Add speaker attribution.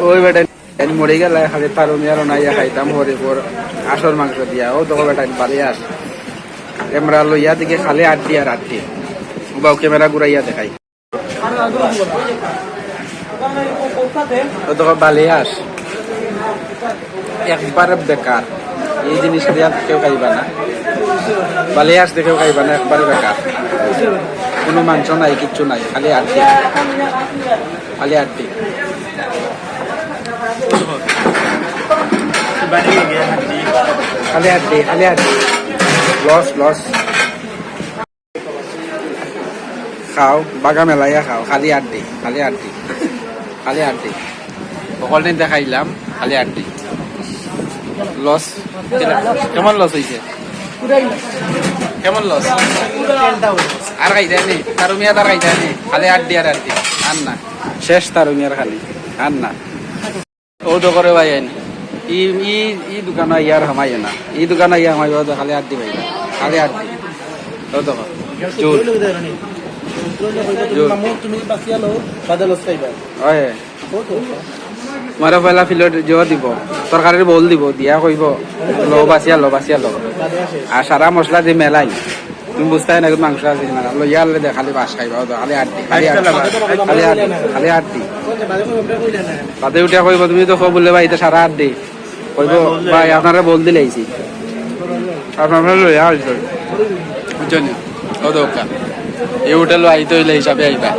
Speaker 1: ওই বেটা মরে গেলে খালি তার উমিয়ারও নাইয়া খাইতাম হরিপুর আসর মাংস দিয়া ও তো বেটা পালিয়ে আস ক্যামেরা লইয়া দিকে খালি আড্ডি আর আড্ডি বাউ ক্যামেরা ঘুরাইয়া দেখাই ও তো পালিয়ে আস একবারে বেকার এই জিনিস দিয়া কেউ খাইবা না পালিয়ে আস দেখেও খাইবা না একবারে বেকার কোনো মাংস নাই কিচ্ছু নাই খালি আড্ডি খালি আড্ডি খালি আড্ডি খালি আড্ডি লস লস খাও বাগা মেলাইয়া খাও খালি আড্ডি খালি আড্ডি খালি আড্ডি সকল দিন দেখাইলাম খালি আড্ডি লস কেমন লস হয়েছে কেমন লস আর খাই যায়নি তার মিয়া তার খাই যায়নি খালি আড্ডি আর আড্ডি আর না শেষ তার মিয়ার খালি আর না ও তো করে ভাই আইনি ই দোকান ইয়ার হামাই না ই দোকান ইয়া হামাই খালি আড্ডি ভাই খালি আড্ডি ও তো মারা পয়লা ফিল্ডত যোৱা দিব তরকারির বল দিব দিয়া কইব লো বাসিয়া লো আর সারা মশলা দিয়ে মেলাই তুমি বুঝতে না মাংস আছে না লইয়া দে খালি বাস খাইবা খালি আড্ডি খালি আড্ডি বাদে উঠে কইব তুমি তো বললে ভাই এটা সারা আড্ডি কইব ভাই আপনারা বল দিলে আইছি আপনারা লইয়া আসবে বুঝছেন ও দোকা এই হোটেল আইতে হইলে হিসাবে আইবা